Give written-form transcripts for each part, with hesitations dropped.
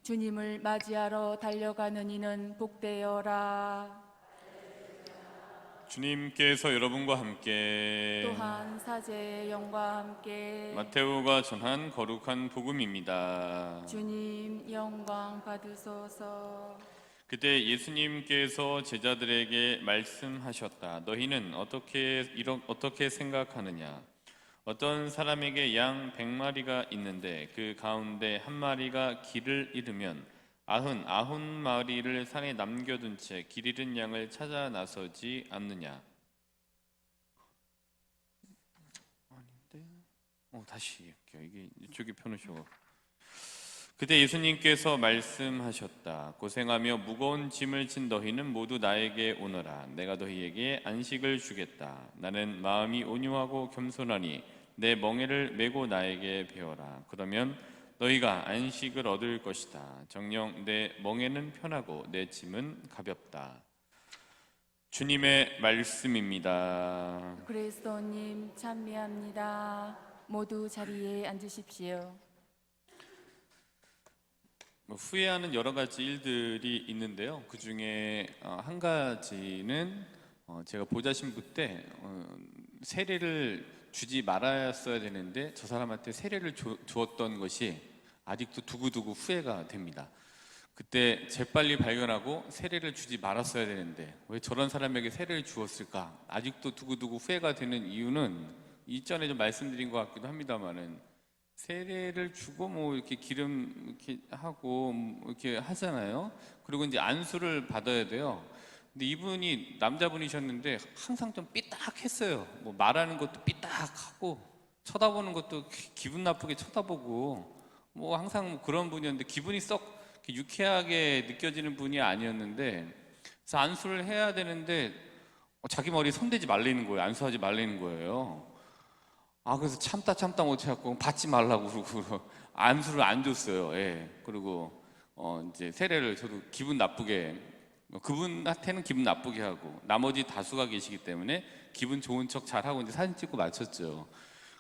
주님을 맞이하러 달려가는 이는 복되어라. 주님께서 여러분과 함께 또한 사제의 영과 함께 마테오가 전한 거룩한 복음입니다. 주님 영광 받으소서. 그때 예수님께서 제자들에게 말씀하셨다. 너희는 어떻게 생각하느냐? 어떤 사람에게 양 100마리가 있는데 그 가운데 한 마리가 길을 잃으면 99마리를 산에 남겨둔 채 길 잃은 양을 찾아 나서지 않느냐? 아닌데? 다시 할게요. 이게 이쪽에 펴놓으셔. 그때 예수님께서 말씀하셨다. 고생하며 무거운 짐을 진 너희는 모두 나에게 오너라. 내가 너희에게 안식을 주겠다. 나는 마음이 온유하고 겸손하니 내 멍에를 메고 나에게 배워라. 그러면 너희가 안식을 얻을 것이다. 정녕 내 멍에는 편하고 내 짐은 가볍다. 주님의 말씀입니다. 그리스도님 찬미합니다. 모두 자리에 앉으십시오. 후회하는 여러 가지 일들이 있는데요. 그 중에 한 가지는 제가 보좌 신부 때 세례를 주지 말았어야 되는데 저 사람한테 세례를 주었던 것이 아직도 두고두고 후회가 됩니다. 그때 재빨리 발견하고 세례를 주지 말았어야 되는데 왜 저런 사람에게 세례를 주었을까? 아직도 두고두고 후회가 되는 이유는 이전에 좀 말씀드린 것 같기도 합니다만은 세례를 주고 뭐 이렇게 기름 이렇게 하고 이렇게 하잖아요. 그리고 이제 안수를 받아야 돼요. 근데 이분이 남자분이셨는데 항상 좀 삐딱했어요. 뭐 말하는 것도 삐딱하고 쳐다보는 것도 기분 나쁘게 쳐다보고 뭐 항상 뭐 그런 분이었는데 기분이 썩 유쾌하게 느껴지는 분이 아니었는데 그래서 안수를 해야 되는데 자기 머리에 손대지 말라는 거예요. 안수하지 말라는 거예요. 그래서 참다 못해갖고 받지 말라고 그러고 안수를 안 줬어요. 예. 그리고 이제 세례를 저도 기분 나쁘게 그분한테는 기분 나쁘게 하고 나머지 다수가 계시기 때문에 기분 좋은 척 잘하고 이제 사진 찍고 마쳤죠.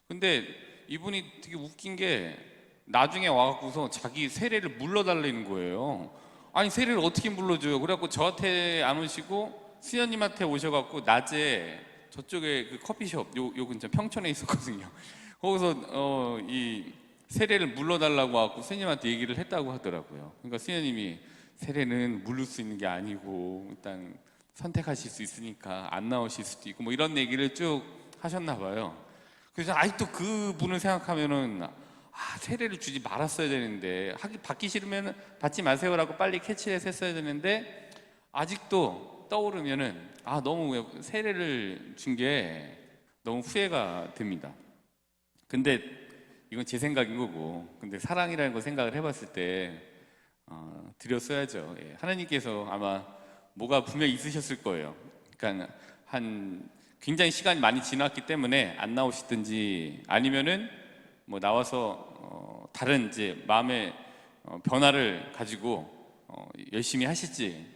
근데 이분이 되게 웃긴 게 나중에 와갖고서 자기 세례를 물러달라는 거예요. 아니 세례를 어떻게 물러줘요? 그래갖고 저한테 안 오시고 수녀님한테 오셔갖고 낮에 저쪽에 그 커피숍 요 근처 평촌에 있었거든요. 거기서 이 세례를 물러달라고 하고 스님한테 얘기를 했다고 하더라고요. 그러니까 스님이 세례는 물을 수 있는 게 아니고 일단 선택하실 수 있으니까 안 나오실 수도 있고 뭐 이런 얘기를 쭉 하셨나 봐요. 그래서 아직도 그 분을 생각하면은 세례를 주지 말았어야 되는데 받기 싫으면 받지 마세요라고 빨리 캐치해서 했어야 되는데 아직도 떠오르면은 너무 세례를 준 게 너무 후회가 됩니다. 근데 이건 제 생각인 거고, 근데 사랑이라는 거 생각을 해봤을 때 드렸어야죠. 예. 하나님께서 아마 뭐가 분명히 있으셨을 거예요. 그러니까 굉장히 시간이 많이 지났기 때문에 안 나오시든지 아니면은 뭐 나와서 다른 이제 마음의 변화를 가지고 열심히 하실지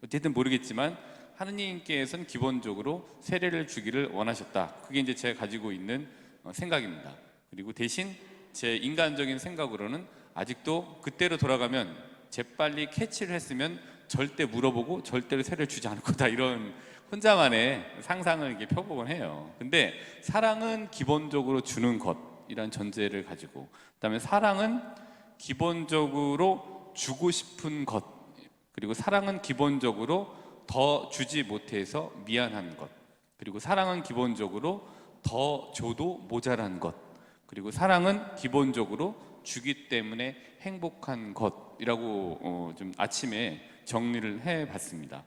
어쨌든 모르겠지만 하느님께서는 기본적으로 세례를 주기를 원하셨다. 그게 이제 제가 가지고 있는 생각입니다. 그리고 대신 제 인간적인 생각으로는 아직도 그때로 돌아가면 재빨리 캐치를 했으면 절대 물어보고 절대로 세례를 주지 않을 거다. 이런 혼자만의 상상을 이렇게 펴보곤 해요. 근데 사랑은 기본적으로 주는 것이란 전제를 가지고, 그다음에 사랑은 기본적으로 주고 싶은 것, 그리고 사랑은 기본적으로 더 주지 못해서 미안한 것, 그리고 사랑은 기본적으로 더 줘도 모자란 것, 그리고 사랑은 기본적으로 주기 때문에 행복한 것이라고 좀 아침에 정리를 해봤습니다.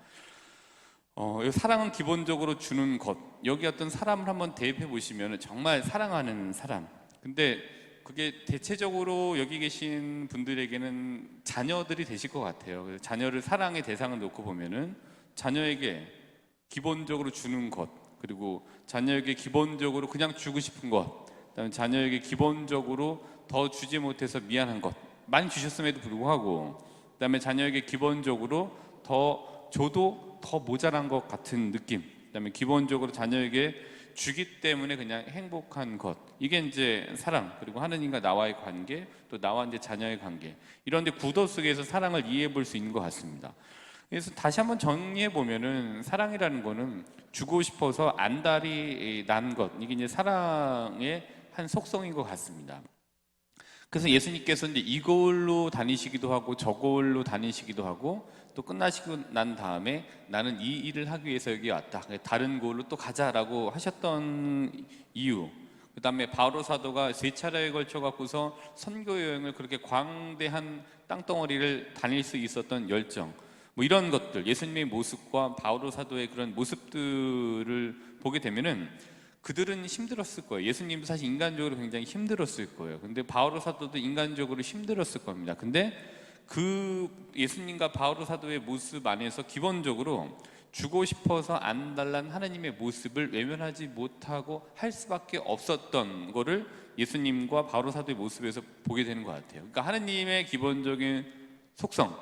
사랑은 기본적으로 주는 것, 여기 어떤 사람을 한번 대입해 보시면 정말 사랑하는 사람, 근데 그게 대체적으로 여기 계신 분들에게는 자녀들이 되실 것 같아요. 그래서 자녀를 사랑의 대상을 놓고 보면은 자녀에게 기본적으로 주는 것, 그리고 자녀에게 기본적으로 그냥 주고 싶은 것, 그다음에 자녀에게 기본적으로 더 주지 못해서 미안한 것, 많이 주셨음에도 불구하고, 그다음에 자녀에게 기본적으로 더 줘도 더 모자란 것 같은 느낌, 그다음에 기본적으로 자녀에게 주기 때문에 그냥 행복한 것, 이게 이제 사랑, 그리고 하느님과 나와의 관계, 또 나와 이제 자녀의 관계, 이런 데 구도 속에서 사랑을 이해해 볼 수 있는 것 같습니다. 그래서 다시 한번 정리해 보면은 사랑이라는 거는 주고 싶어서 안달이 난 것, 이게 이제 사랑의 한 속성인 것 같습니다. 그래서 예수님께서 이제 이 거울로 다니시기도 하고 저 거울로 다니시기도 하고, 또 끝나시고 난 다음에 나는 이 일을 하기 위해서 여기 왔다, 다른 거울로 또 가자라고 하셨던 이유, 그 다음에 바오로 사도가 3차례에 걸쳐 갖고서 선교 여행을 그렇게 광대한 땅덩어리를 다닐 수 있었던 열정, 뭐 이런 것들, 예수님의 모습과 바오로 사도의 그런 모습들을 보게 되면은 그들은 힘들었을 거예요. 예수님도 사실 인간적으로 굉장히 힘들었을 거예요. 근데 바오로 사도도 인간적으로 힘들었을 겁니다. 근데 그 예수님과 바오로 사도의 모습 안에서 기본적으로 주고 싶어서 안달난 하나님의 모습을 외면하지 못하고 할 수밖에 없었던 거를 예수님과 바오로 사도의 모습에서 보게 되는 것 같아요. 그러니까 하나님의 기본적인 속성,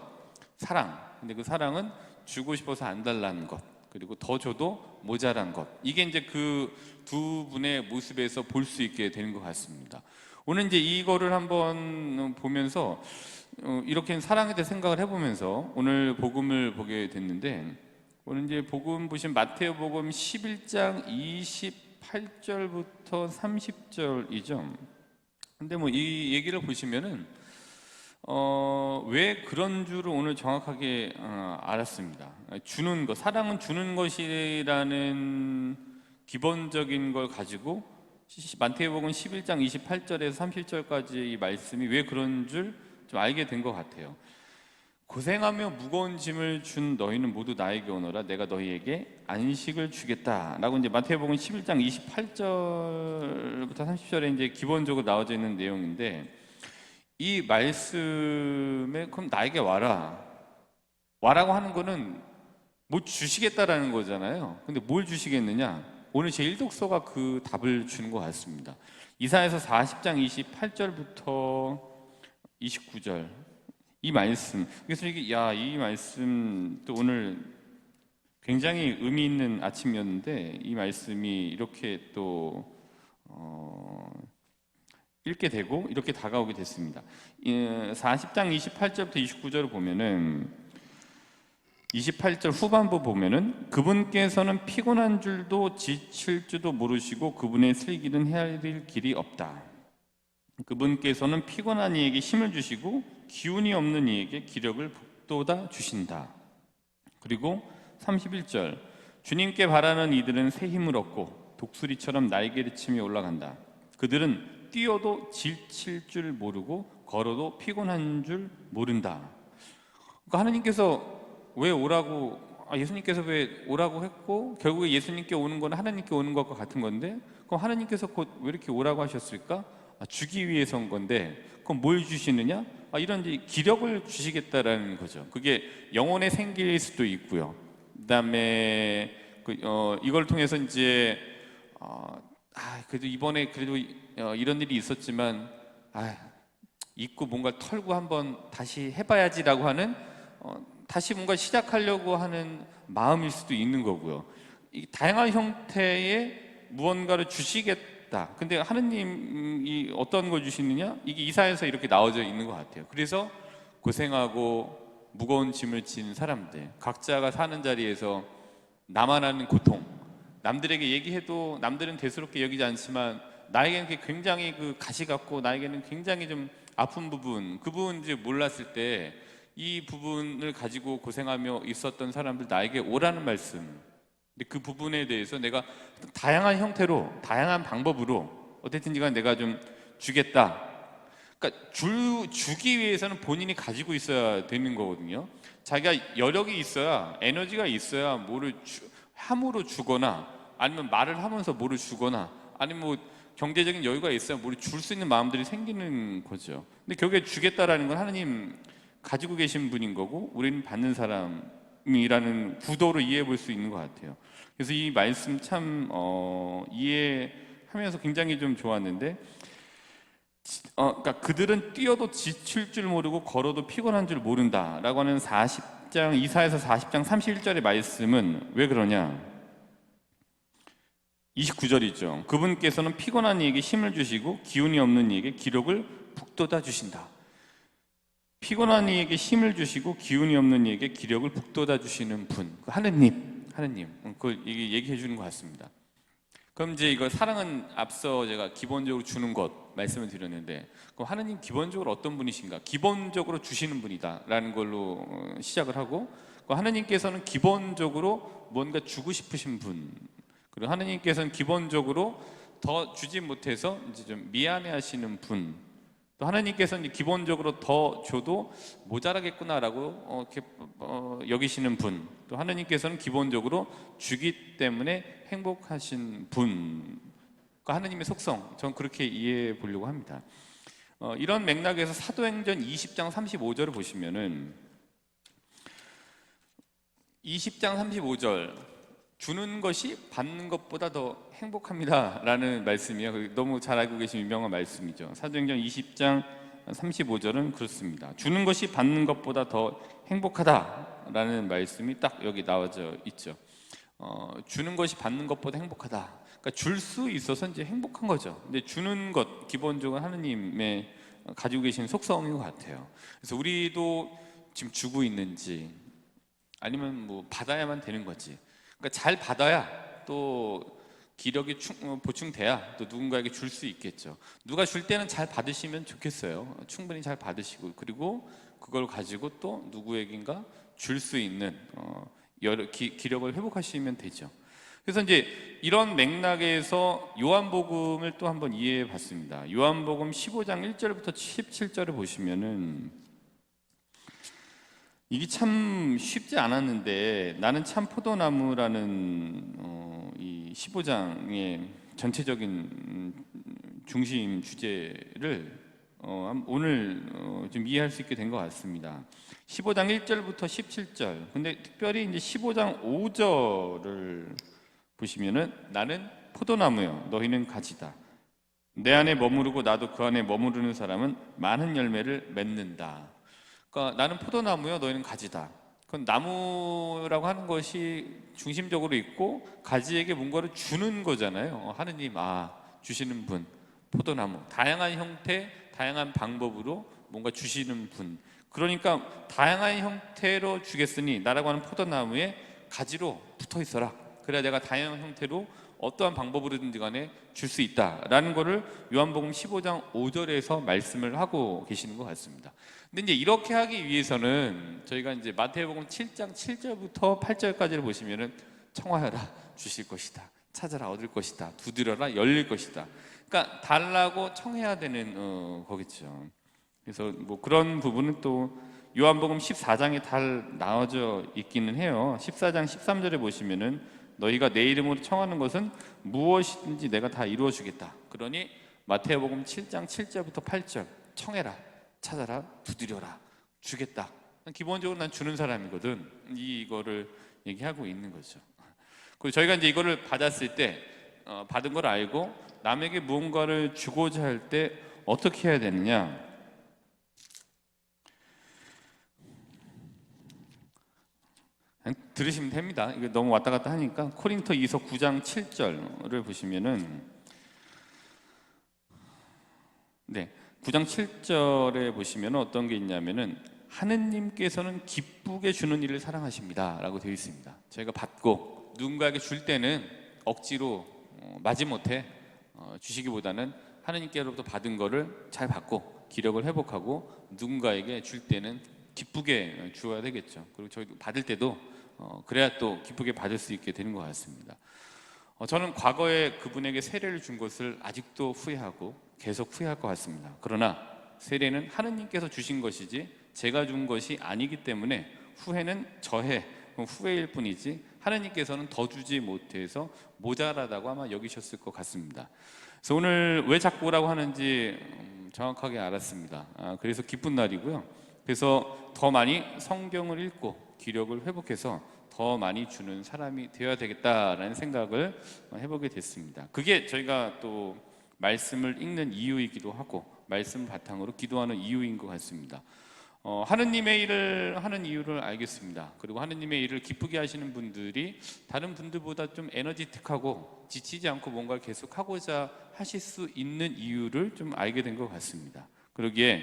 사랑. 근데 그 사랑은 주고 싶어서 안달난 것, 그리고 더 줘도 모자란 것, 이게 이제 그 두 분의 모습에서 볼 수 있게 되는 것 같습니다. 오늘 이제 이거를 한번 보면서 이렇게 사랑에 대해 생각을 해보면서 오늘 복음을 보게 됐는데, 오늘 이제 복음 보신 마태복음 11장 28절부터 30절이죠. 근데 뭐 이 얘기를 보시면은 왜 그런 줄을 오늘 정확하게 알았습니다. 주는 것, 사랑은 주는 것이라는 기본적인 걸 가지고 마태복음 11장 28절에서 30절까지 이 말씀이 왜 그런 줄 좀 알게 된 것 같아요. 고생하며 무거운 짐을 준 너희는 모두 나에게 오너라, 내가 너희에게 안식을 주겠다 라고 이제 마태복음 11장 28절부터 30절에 이제 기본적으로 나와져 있는 내용인데, 이 말씀에 그럼 나에게 와라고 하는 거는 뭐 주시겠다라는 거잖아요. 근데 뭘 주시겠느냐? 오늘 제 1독서가 그 답을 주는 것 같습니다. 이사야서 40장 28절부터 29절 이 말씀. 그래서 이 말씀 또 오늘 굉장히 의미 있는 아침이었는데, 이 말씀이 이렇게 또 읽게 되고 이렇게 다가오게 됐습니다. 40장 28절부터 29절을 보면은, 28절 후반부 보면은 그분께서는 피곤한 줄도 지칠 줄도 모르시고 그분의 슬기는 헤아릴 길이 없다. 그분께서는 피곤한 이에게 힘을 주시고 기운이 없는 이에게 기력을 북돋아 주신다. 그리고 31절, 주님께 바라는 이들은 새 힘을 얻고 독수리처럼 날개를 치며 올라간다. 그들은 뛰어도 지칠 줄 모르고 걸어도 피곤한 줄 모른다. 그러니까 하나님께서 왜 오라고, 예수님께서 왜 오라고 했고, 결국에 예수님께 오는 건 하나님께 오는 것과 같은 건데, 그럼 하나님께서 곧 왜 이렇게 오라고 하셨을까? 주기 위해서 온 건데, 그럼 뭘 주시느냐? 이런 이제 기력을 주시겠다라는 거죠. 그게 영혼의 생기일 수도 있고요. 그다음에 이걸 통해서 이제 그래도 이번에 그래도 이런 일이 있었지만 잊고 뭔가 털고 한번 다시 해봐야지라고 하는 다시 뭔가 시작하려고 하는 마음일 수도 있는 거고요. 이 다양한 형태의 무언가를 주시겠다. 근데 하느님이 어떤 걸 주시느냐? 이게 이사야에서 이렇게 나와져 있는 것 같아요. 그래서 고생하고 무거운 짐을 진 사람들, 각자가 사는 자리에서 나만 아는 고통, 남들에게 얘기해도 남들은 대수롭게 여기지 않지만 나에게는 그게 굉장히 그 가시 같고 나에게는 굉장히 좀 아픈 부분, 그 부분 이제 몰랐을 때 이 부분을 가지고 고생하며 있었던 사람들 나에게 오라는 말씀. 근데 그 부분에 대해서 내가 다양한 형태로, 다양한 방법으로 어쨌든지 간 내가 좀 주겠다. 그러니까 주기 위해서는 본인이 가지고 있어야 되는 거거든요. 자기가 여력이 있어야, 에너지가 있어야 뭐를 함으로 주거나, 아니면 말을 하면서 뭐를 주거나, 아니면 뭐 경제적인 여유가 있어야 뭐를 줄 수 있는 마음들이 생기는 거죠. 근데 결국에 주겠다라는 건 하나님 가지고 계신 분인 거고, 우리는 받는 사람이라는 구도로 이해해 볼 수 있는 것 같아요. 그래서 이 말씀 참 이해하면서 굉장히 좀 좋았는데, 그러니까 그들은 뛰어도 지칠 줄 모르고 걸어도 피곤한 줄 모른다라고 하는 이사야서 40장 31절의 말씀은 왜 그러냐? 29절이죠. 그분께서는 피곤한 이에게 힘을 주시고 기운이 없는 이에게 기력을 북돋아 주신다. 피곤한 이에게 힘을 주시고 기운이 없는 이에게 기력을 북돋아 주시는 분, 하느님, 그걸 얘기해 주는 것 같습니다. 그럼 이제 이거 사랑은 앞서 제가 기본적으로 주는 것 말씀을 드렸는데, 그럼 하느님 기본적으로 어떤 분이신가? 기본적으로 주시는 분이다라는 걸로 시작을 하고, 하느님께서는 기본적으로 뭔가 주고 싶으신 분, 그리고 하느님께서는 기본적으로 더 주지 못해서 이제 좀 미안해하시는 분, 또 하나님께서는 이제 기본적으로 더 줘도 모자라겠구나라고 여기시는 분, 또 하나님께서는 기본적으로 주기 때문에 행복하신 분, 하나님의 속성, 저는 그렇게 이해해 보려고 합니다. 이런 맥락에서 사도행전 20장 35절을 보시면은 20장 35절, 주는 것이 받는 것보다 더 행복합니다라는 말씀이에요. 너무 잘 알고 계신 유명한 말씀이죠. 사도행전 20장 35절은 그렇습니다. 주는 것이 받는 것보다 더 행복하다라는 말씀이 딱 여기 나와져 있죠. 주는 것이 받는 것보다 행복하다. 그러니까 줄 수 있어서 이제 행복한 거죠. 근데 주는 것 기본적으로 하느님의 가지고 계신 속성인 것 같아요. 그래서 우리도 지금 주고 있는지, 아니면 뭐 받아야만 되는 거지. 그러니까 잘 받아야 또 기력이 보충돼야 또 누군가에게 줄 수 있겠죠. 누가 줄 때는 잘 받으시면 좋겠어요. 충분히 잘 받으시고, 그리고 그걸 가지고 또 누구에겐가 줄 수 있는 기력을 회복하시면 되죠. 그래서 이제 이런 맥락에서 요한복음을 또 한번 이해해 봤습니다. 요한복음 15장 1절부터 17절을 보시면은 이게 참 쉽지 않았는데, 나는 참 포도나무라는 이 15장의 전체적인 중심 주제를 오늘 좀 이해할 수 있게 된 것 같습니다. 15장 1절부터 17절. 근데 특별히 이제 15장 5절을 보시면은 나는 포도나무요, 너희는 가지다. 내 안에 머무르고 나도 그 안에 머무르는 사람은 많은 열매를 맺는다. 그러니까 나는 포도나무요, 너희는 가지다. 그건 나무라고 하는 것이 중심적으로 있고 가지에게 뭔가를 주는 거잖아요. 하느님, 주시는 분, 포도나무, 다양한 형태, 다양한 방법으로 뭔가 주시는 분. 그러니까 다양한 형태로 주겠으니 나라고 하는 포도나무에 가지로 붙어 있어라. 그래야 내가 다양한 형태로 어떠한 방법으로든지 간에 줄 수 있다라는 것을 요한복음 15장 5절에서 말씀을 하고 계시는 것 같습니다. 근데 이제 이렇게 하기 위해서는 저희가 이제 마태복음 7장 7절부터 8절까지를 보시면은 청하여라, 주실 것이다. 찾아라, 얻을 것이다. 두드려라, 열릴 것이다. 그러니까 달라고 청해야 되는 거겠죠. 그래서 뭐 그런 부분은 또 요한복음 14장에 잘 나와져 있기는 해요. 14장 13절에 보시면은 너희가 내 이름으로 청하는 것은 무엇이든지 내가 다 이루어 주겠다. 그러니 마태복음 7장 7절부터 8절, 청해라, 찾아라, 두드려라, 주겠다. 기본적으로 난 주는 사람이거든. 이거를 얘기하고 있는 거죠. 그리고 저희가 이제 이거를 받았을 때, 받은 걸 알고 남에게 무언가를 주고자 할 때 어떻게 해야 되느냐? 들으시면 됩니다. 이거 너무 왔다 갔다 하니까 코린토 2서 9장 7절을 보시면은, 9장 7절에 보시면 어떤 게 있냐면은 하느님께서는 기쁘게 주는 일을 사랑하십니다라고 되어 있습니다. 저희가 받고 누군가에게 줄 때는 억지로 마지못해 주시기보다는 하느님께로부터 받은 거를 잘 받고 기력을 회복하고 누군가에게 줄 때는 기쁘게 주어야 되겠죠. 그리고 저희도 받을 때도 그래야 또 기쁘게 받을 수 있게 되는 것 같습니다. 저는 과거에 그분에게 세례를 준 것을 아직도 후회하고 계속 후회할 것 같습니다. 그러나 세례는 하느님께서 주신 것이지 제가 준 것이 아니기 때문에 후회는 저의 후회일 뿐이지 하느님께서는 더 주지 못해서 모자라다고 아마 여기셨을 것 같습니다. 그래서 오늘 왜 자꾸 오라고 하는지 정확하게 알았습니다. 그래서 기쁜 날이고요. 그래서 더 많이 성경을 읽고 기력을 회복해서 더 많이 주는 사람이 되어야 되겠다라는 생각을 해보게 됐습니다. 그게 저희가 또 말씀을 읽는 이유이기도 하고 말씀 바탕으로 기도하는 이유인 것 같습니다. 하느님의 일을 하는 이유를 알겠습니다. 그리고 하느님의 일을 기쁘게 하시는 분들이 다른 분들보다 좀 에너지틱하고 지치지 않고 뭔가를 계속 하고자 하실 수 있는 이유를 좀 알게 된 것 같습니다. 그러기에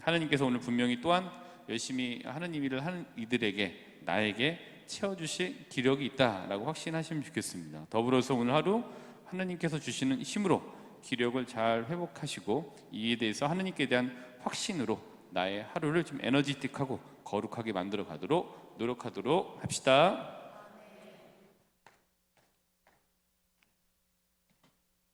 하느님께서 오늘 분명히 또한 열심히 하느님 일을 하는 이들에게 나에게 채워주실 기력이 있다라고 확신하시면 좋겠습니다. 더불어서 오늘 하루 하느님께서 주시는 힘으로 기력을 잘 회복하시고 이에 대해서 하느님께 대한 확신으로 나의 하루를 좀 에너지틱하고 거룩하게 만들어 가도록 노력하도록 합시다.